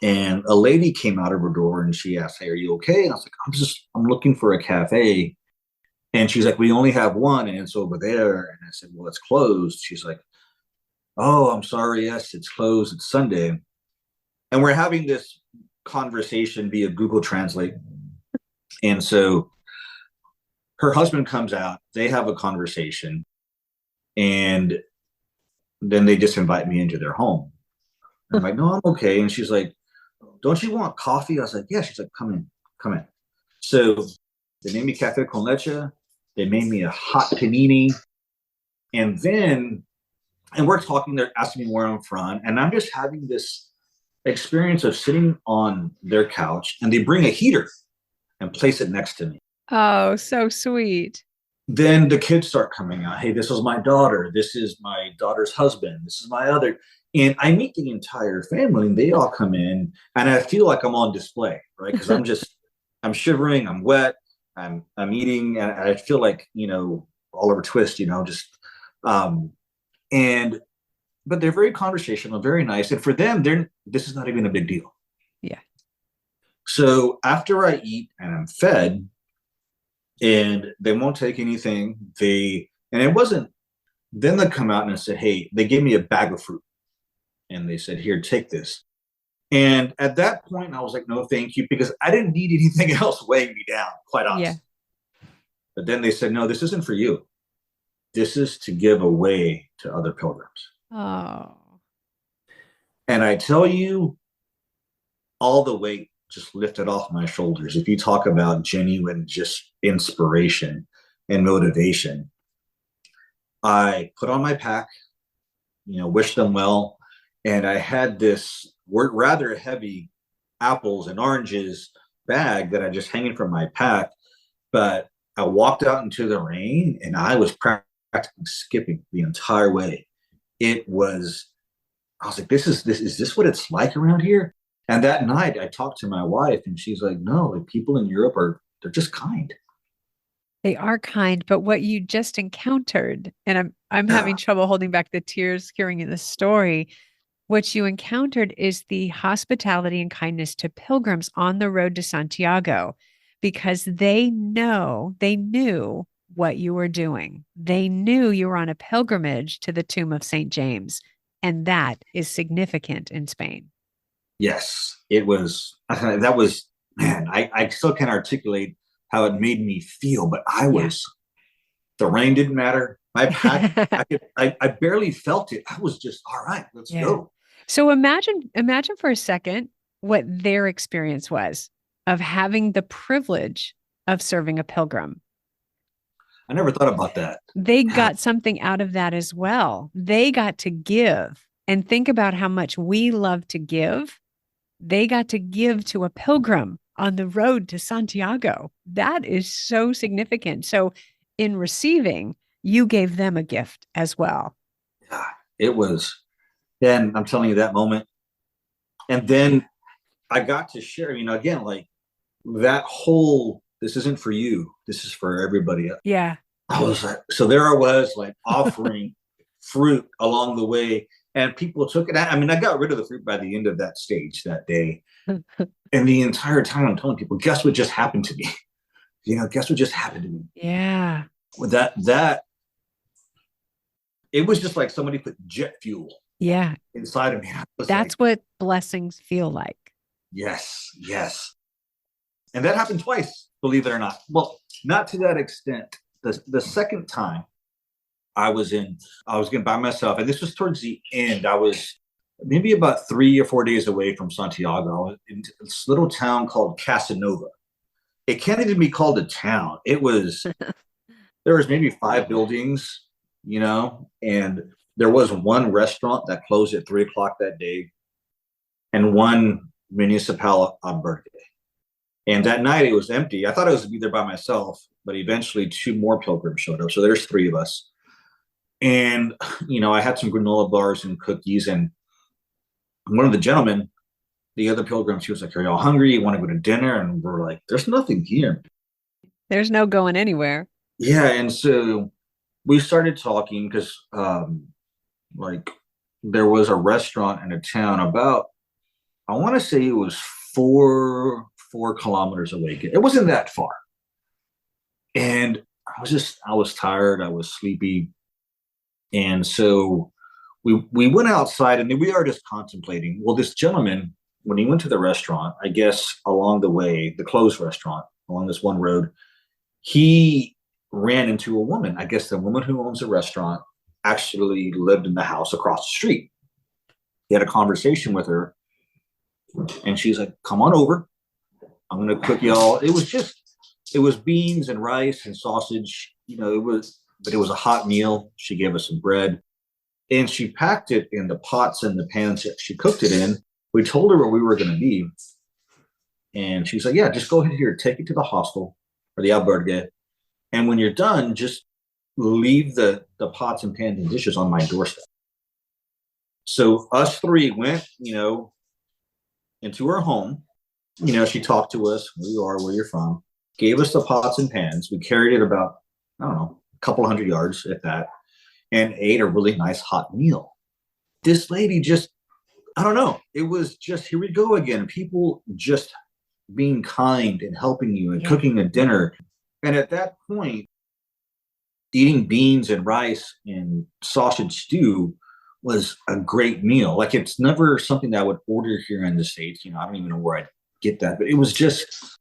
And a lady came out of her door and she asked, hey, are you okay? And I was like, I'm looking for a cafe. And she's like, we only have one and it's over there. And I said, well, it's closed. She's like, oh, I'm sorry. Yes, it's closed. It's Sunday. And we're having this conversation via Google Translate. And so her husband comes out, they have a conversation, and then they just invite me into their home. And I'm like, no, I'm okay. And she's like, don't you want coffee? I was like, yeah. She's like, come in. So they made me cafe con leche. They made me a hot panini. And we're talking, they're asking me where I'm from. And I'm just having this experience of sitting on their couch and they bring a heater and place it next to me. Oh, so sweet. Then the kids start coming out. Hey, this is my daughter. This is my daughter's husband. This is my other. And I meet the entire family and they all come in and I feel like I'm on display, right? Because I'm shivering, I'm wet, I'm eating, and I feel like, Oliver Twist, but they're very conversational, very nice. And for them, this is not even a big deal. Yeah. So after I eat and I'm fed and they won't take anything, and it wasn't, then they come out and said, hey, they gave me a bag of fruit and they said, here, take this. And at that point, I was like, no, thank you, because I didn't need anything else weighing me down, quite honestly. Yeah. But then they said, no, this isn't for you. This is to give away to other pilgrims. Oh. And I tell you, all the weight just lifted off my shoulders. If you talk about genuine just inspiration and motivation, I put on my pack, wish them well. And I had this rather heavy apples and oranges bag that I just hanging from my pack. But I walked out into the rain and I was practically skipping the entire way. I was like, is this what it's like around here? And that night I talked to my wife and she's like, no, like people in Europe they're just kind. They are kind, but what you just encountered, and I'm having trouble holding back the tears hearing in the story. What you encountered is the hospitality and kindness to pilgrims on the road to Santiago, because they knew what you were doing. They knew you were on a pilgrimage to the tomb of St. James, and that is significant in Spain. Yes, it was. That was, man, I still can't articulate how it made me feel, but the rain didn't matter. My pack, I barely felt it. I was just, all right, let's go. So imagine for a second what their experience was of having the privilege of serving a pilgrim. I never thought about that. They got something out of that as well. They got to give, and think about how much we love to give. They got to give to a pilgrim on the road to Santiago. That is so significant. So in receiving, you gave them a gift as well. Yeah, it was. And I'm telling you that moment. And then I got to share, again, like that whole, this isn't for you, this is for everybody else. Yeah. I was like, so there I was, like offering fruit along the way, and people took it. I got rid of the fruit by the end of that stage that day. And the entire time I'm telling people, guess what just happened to me? Guess what just happened to me? Yeah. That it was just like somebody put jet fuel Yeah. inside of me. I was That's like, what blessings feel like. yes, yes. And that happened twice, believe it or not. Well, not to that extent. The second time I was getting by myself, and this was towards the end. I was maybe about 3 or 4 days away from Santiago. I was in this little town called Casanova. It can't even be called a town. There was maybe 5 buildings, and there was one restaurant that closed at 3 o'clock that day, and one municipal albergue. And that night it was empty. I thought I was gonna be there by myself, but eventually 2 more pilgrims showed up. So there's 3 of us. And I had some granola bars and cookies, and one of the gentlemen, the other pilgrims, he was like, "Are y'all hungry? You want to go to dinner?" And we're like, "There's nothing here." There's no going anywhere. Yeah, and so we started talking because like there was a restaurant in a town about, I want to say it was 4 kilometers away. It wasn't that far. And I was tired, I was sleepy. And so we went outside, and we are just contemplating. Well, this gentleman, when he went to the restaurant, I guess along the way, the closed restaurant along this one road, he ran into a woman. I guess the woman who owns the restaurant actually lived in the house across the street. He had a conversation with her, and she's like, "Come on over. I'm gonna cook y'all." It was beans and rice and sausage. But it was a hot meal. She gave us some bread, and she packed it in the pots and the pans that she cooked it in. We told her where we were going to be, and she's like, "Yeah, just go ahead here, take it to the hostel or the albergue, and when you're done, just leave the pots and pans and dishes on my doorstep." So us 3 went, into her home. She talked to us, where you are, where you're from, gave us the pots and pans. We carried it about, I don't know, a couple hundred yards, if that, and ate a really nice hot meal. This lady just, I don't know, it was just, here we go again. People just being kind and helping you and cooking a dinner. And at that point, eating beans and rice and sausage stew was a great meal. Like, it's never something that I would order here in the States. I don't even know where I'd get that, but it was just,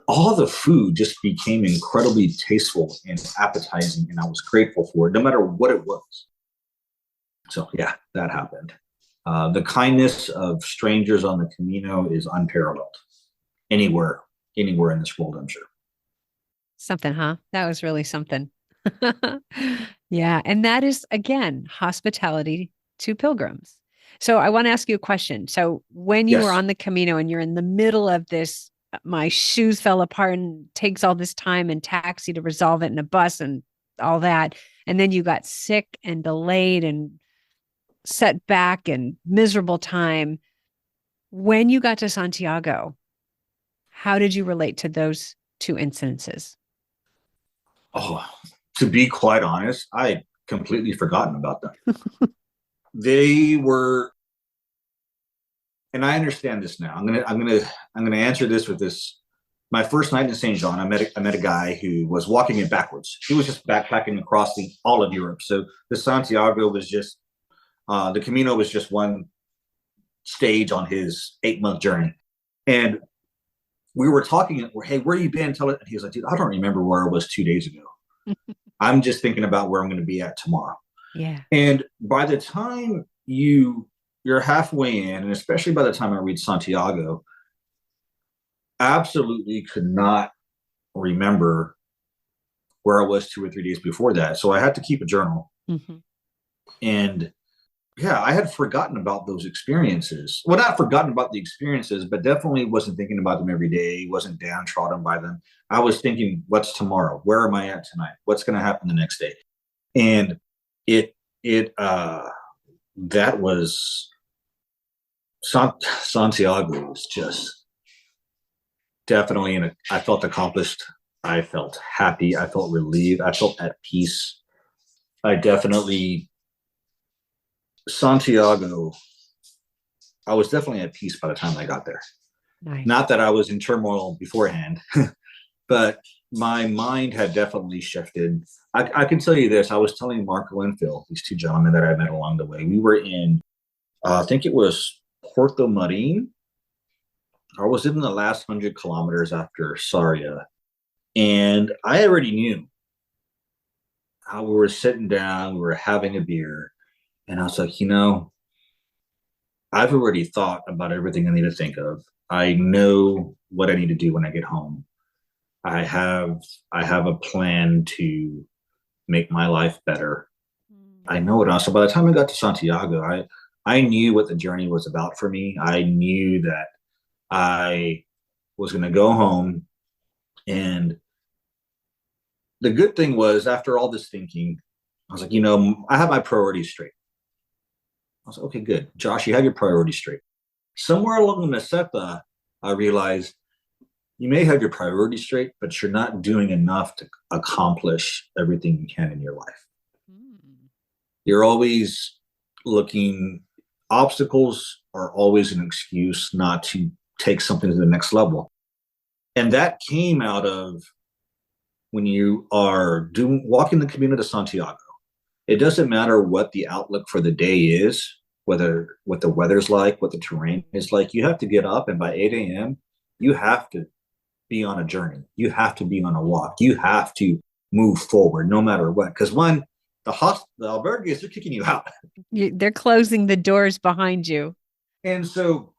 all the food just became incredibly tasteful and appetizing, and I was grateful for it, no matter what it was. So yeah, that happened. The kindness of strangers on the Camino is unparalleled anywhere in this world, I'm sure. Something, huh? That was really something. Yeah. And that is, again, hospitality to pilgrims. So I want to ask you a question. So when you were Yes. on the Camino and you're in the middle of this, my shoes fell apart and takes all this time and taxi to resolve it in a bus and all that. And then you got sick and delayed and set back and miserable time. When you got to Santiago, how did you relate to those 2 incidences? Oh, to be quite honest, I had completely forgotten about them. They were, and I understand this now. I'm gonna answer this with this. My first night in Saint John, I met a guy who was walking it backwards. He was just backpacking across all of Europe. So the Santiago was just, the Camino was just one stage on his 8-month journey. And we were talking, "Hey, where you been?" Tell it. And he was like, "Dude, I don't remember where I was 2 days ago. I'm just thinking about where I'm going to be at tomorrow." Yeah. And by the time you're halfway in, and especially by the time I reached Santiago, absolutely could not remember where I was 2 or 3 days before that. So I had to keep a journal. Mm-hmm. And yeah, I had forgotten about those experiences. Well, not forgotten about the experiences, but definitely wasn't thinking about them every day, wasn't downtrodden by them. I was thinking, what's tomorrow? Where am I at tonight? What's going to happen the next day? And that was, Santiago was just definitely, I felt accomplished. I felt happy. I felt relieved. I felt at peace. Santiago, I was definitely at peace by the time I got there. Nice. Not that I was in turmoil beforehand, but my mind had definitely shifted. I can tell you this. I was telling Marco and Phil, these two gentlemen that I met along the way. We were in, I think it was Porto Marine. I was in the last 100 kilometers after Saria. And I already knew how we were sitting down, we were having a beer. And I was like, I've already thought about everything I need to think of. I know what I need to do when I get home. I have a plan to make my life better. I know it. So by the time I got to Santiago, I knew what the journey was about for me. I knew that I was going to go home. And the good thing was, after all this thinking, I was like, I have my priorities straight. I was like, okay, good. Josh, you have your priorities straight. Somewhere along the Meseta, I realized you may have your priorities straight, but you're not doing enough to accomplish everything you can in your life. You're always looking, obstacles are always an excuse not to take something to the next level. And that came out of when you are walking the Camino de Santiago. It doesn't matter what the outlook for the day is, whether what the weather's like, what the terrain is like. You have to get up, and by 8 a.m., you have to be on a journey. You have to be on a walk. You have to move forward no matter what. Because the albergues, they're kicking you out. They're closing the doors behind you. And so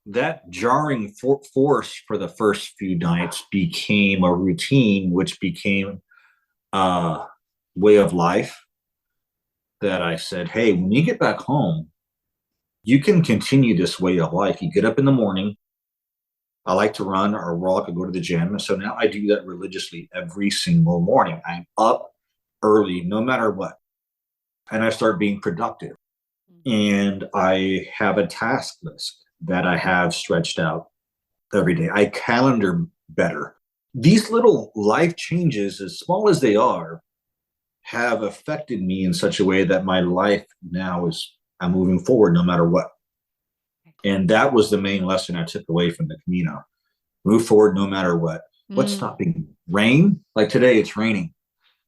that jarring force for the first few nights became a routine, which became a way of life that I said, hey, when you get back home, you can continue this way of life. You get up in the morning. I like to run or walk or go to the gym. So now I do that religiously every single morning. I'm up early, no matter what. And I start being productive. And I have a task list that I have stretched out every day. I calendar better. These little life changes, as small as they are, have affected me in such a way that my life now I'm moving forward no matter what. And that was the main lesson I took away from the Camino. Move forward no matter what. What's stopping? Rain? Like today, it's raining.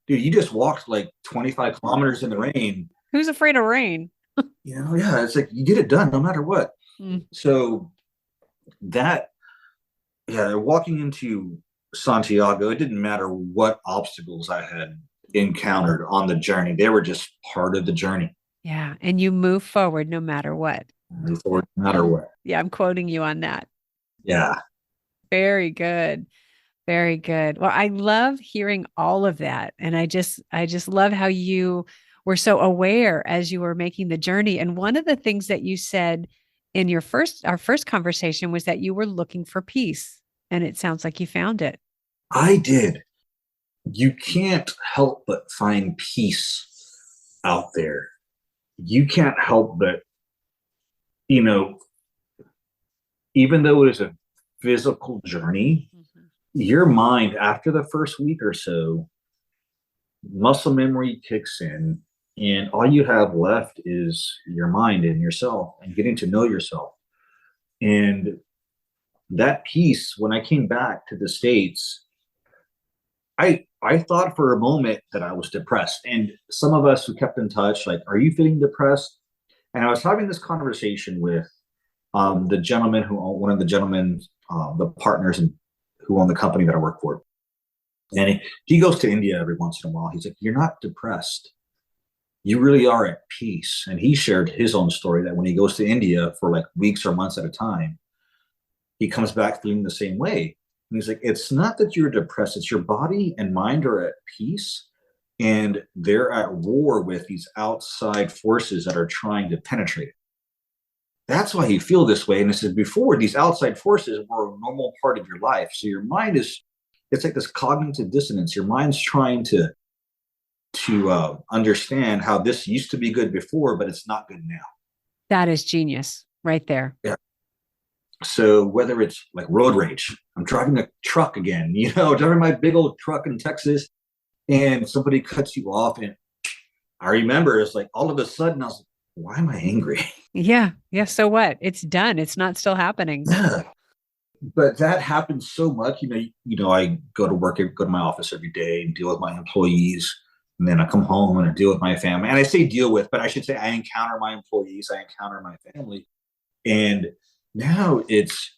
Dude, you just walked like 25 kilometers in the rain. Who's afraid of rain? Yeah, it's like you get it done no matter what. So walking into Santiago, it didn't matter what obstacles I had encountered on the journey. They were just part of the journey. Yeah. And you move forward no matter what. Move forward no matter what. Yeah. I'm quoting you on that. Yeah. Very good. Very good. Well, I love hearing all of that. And I just love how you were so aware as you were making the journey. And one of the things that you said in our first conversation was that you were looking for peace. And it sounds like you found it. I did. You can't help but find peace out there. You can't help but, even though it is a physical journey, your mind, after the first week or so, muscle memory kicks in, and all you have left is your mind and yourself and getting to know yourself. And that piece, when I came back to the States, I thought for a moment that I was depressed. And some of us who kept in touch, like, are you feeling depressed? And I was having this conversation with one of the gentlemen, the partners who own the company that I work for. And he goes to India every once in a while. He's like, you're not depressed. You really are at peace. And he shared his own story that when he goes to India for like weeks or months at a time, he comes back feeling the same way. And he's like, it's not that you're depressed. It's your body and mind are at peace. And they're at war with these outside forces that are trying to penetrate it. That's why you feel this way. And this is before these outside forces were a normal part of your life. So your mind it's like this cognitive dissonance. Your mind's trying to understand how this used to be good before, but it's not good now. That is genius right there. Yeah. So whether it's like road rage, I'm driving a truck again, driving my big old truck in Texas, and somebody cuts you off. And I remember it's like all of a sudden I was like, why am I angry? Yeah. Yeah. So what? It's done. It's not still happening. Yeah. but that happens so much. I go to work, go to my office every day and deal with my employees. And then I come home and I deal with my family. And I say deal with, but I should say I encounter my employees, I encounter my family. And now it's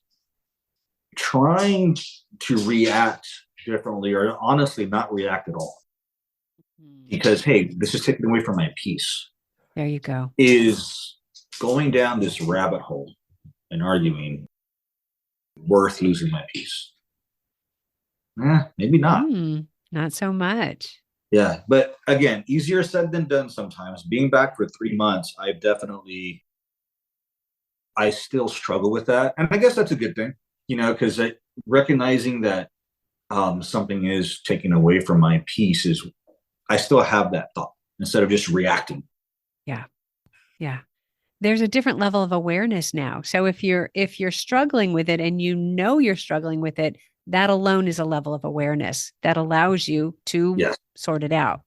trying to react differently or honestly not react at all. Because, hey, this is taken away from my peace. There you go. Is going down this rabbit hole and arguing worth losing my peace? Maybe not. Not so much. Yeah. But again, easier said than done sometimes. Being back for 3 months, I still struggle with that. And I guess that's a good thing, because recognizing that something is taken away from my peace I still have that thought instead of just reacting. Yeah. Yeah. There's a different level of awareness now. So if you're struggling with it and you're struggling with it, that alone is a level of awareness that allows you to sort it out.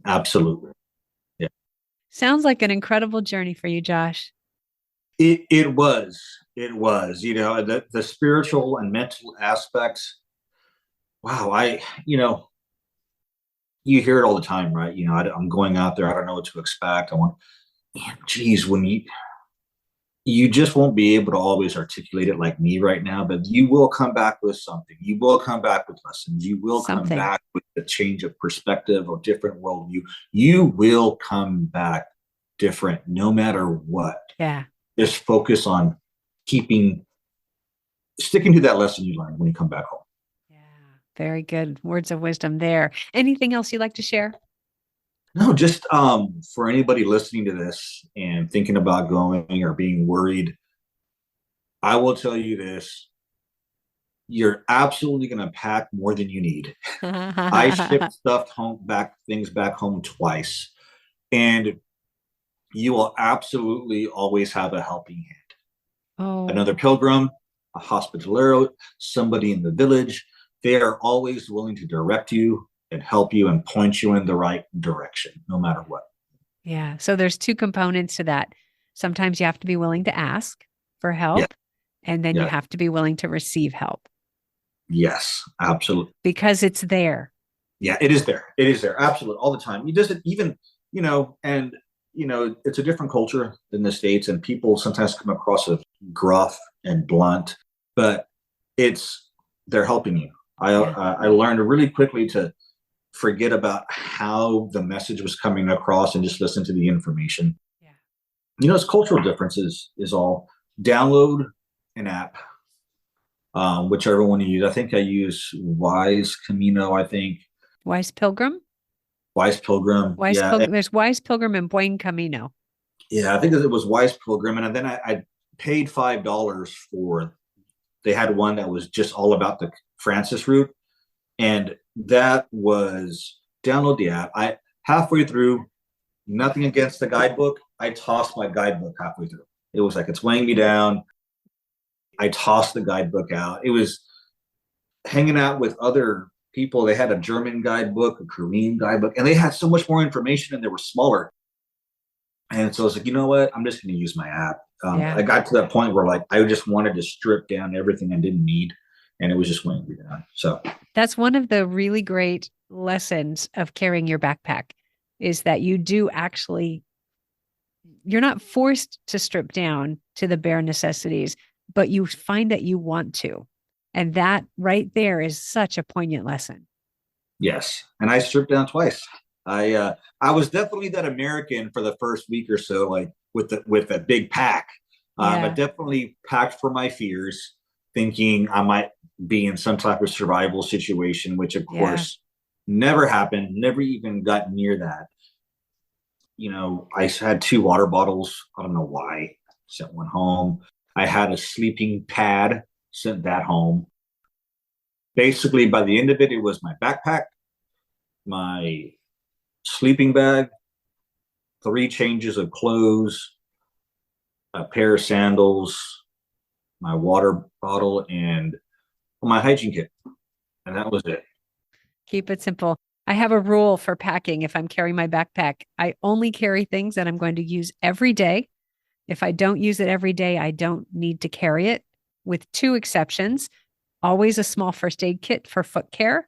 Absolutely. Yeah. Sounds like an incredible journey for you, Josh. It was, the spiritual and mental aspects. Wow. You hear it all the time, right? I'm going out there. I don't know what to expect. When you just won't be able to always articulate it like me right now, but you will come back with something. You will come back with lessons. You will come back with a change of perspective or different worldview. You will come back different no matter what. Yeah. Just focus on sticking to that lesson you learned when you come back home. Yeah. Very good words of wisdom there. Anything else you'd like to share? No, just for anybody listening to this and thinking about going or being worried, I will tell you this. You're absolutely going to pack more than you need. I shipped things back home twice. And you will absolutely always have a helping hand. Oh. Another pilgrim, a hospitalero, somebody in the village, they are always willing to direct you and help you and point you in the right direction, no matter what. Yeah. So there's two components to that. Sometimes you have to be willing to ask for help, and then you have to be willing to receive help. Yes, absolutely. Because it's there. Yeah, it is there. It is there. Absolutely. All the time. It doesn't even, it's a different culture than the States, and people sometimes come across as gruff and blunt, but they're helping you. I learned really quickly to forget about how the message was coming across and just listen to the information. Yeah. It's cultural differences is all. Download an app, whichever one you use. I think I use Wise Camino, Wise Pilgrim? Wise Pilgrim. Pilgrim. There's Wise Pilgrim and Buen Camino. Yeah, I think it was Wise Pilgrim. And then I paid $5 they had one that was just all about the Francis route. And that was download the app. Halfway through, nothing against the guidebook. I tossed my guidebook halfway through. It was like, it's weighing me down. I tossed the guidebook out. It was hanging out with other people. They had a German guidebook, a Korean guidebook, and they had so much more information and they were smaller. And so I was like, you know what? I'm just going to use my app. I got to that point where I just wanted to strip down everything I didn't need. And it was just weighing me down. So that's one of the really great lessons of carrying your backpack is that you do actually, you're not forced to strip down to the bare necessities, but you find that you want to. And that right there is such a poignant lesson. Yes. And I stripped down twice. I was definitely that American for the first week or so, with a big pack. I definitely packed for my fears, thinking I might be in some type of survival situation, which of course never happened, never even got near that. I had 2 water bottles. I don't know why. Sent one home. I had a sleeping pad, sent that home. Basically, by the end of it, it was my backpack, my sleeping bag, 3 changes of clothes, a pair of sandals, my water bottle, and my hygiene kit. And that was it. Keep it simple. I have a rule for packing. If I'm carrying my backpack, I only carry things that I'm going to use every day. If I don't use it every day, I don't need to carry it. with 2 exceptions, always a small first aid kit for foot care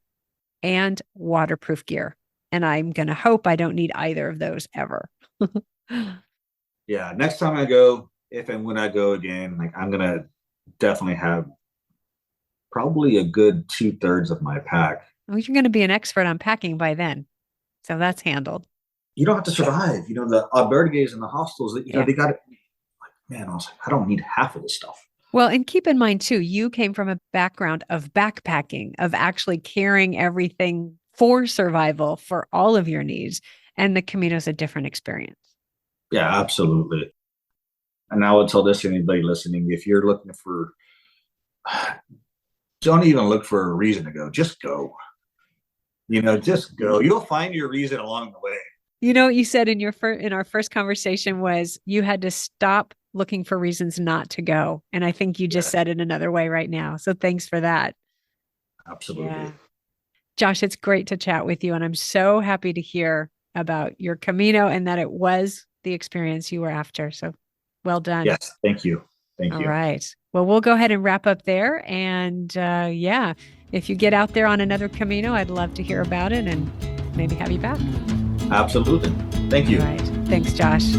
and waterproof gear. And I'm going to hope I don't need either of those ever. Yeah. Next time I go, if and when I go again, like I'm going to definitely have probably a good 2/3 of my pack. Well, you're going to be an expert on packing by then. So that's handled. You don't have to survive. The albergues and the hostels, they got it. Like, man, I was like, I don't need half of this stuff. Well, and keep in mind too, you came from a background of backpacking, of actually carrying everything for survival for all of your needs. And the Camino's a different experience. Yeah, absolutely. And I would tell this to anybody listening, if you're looking for, don't even look for a reason to go, just go. Just go. You'll find your reason along the way. What you said in our first conversation was you had to stop looking for reasons not to go. And I think you just said it another way right now. So thanks for that. Absolutely. Yeah. Josh, it's great to chat with you. And I'm so happy to hear about your Camino and that it was the experience you were after. So well done. Yes. Thank you. Thank you. All right. Well, we'll go ahead and wrap up there. And if you get out there on another Camino, I'd love to hear about it and maybe have you back. Absolutely. Thank you. All right. Thanks, Josh.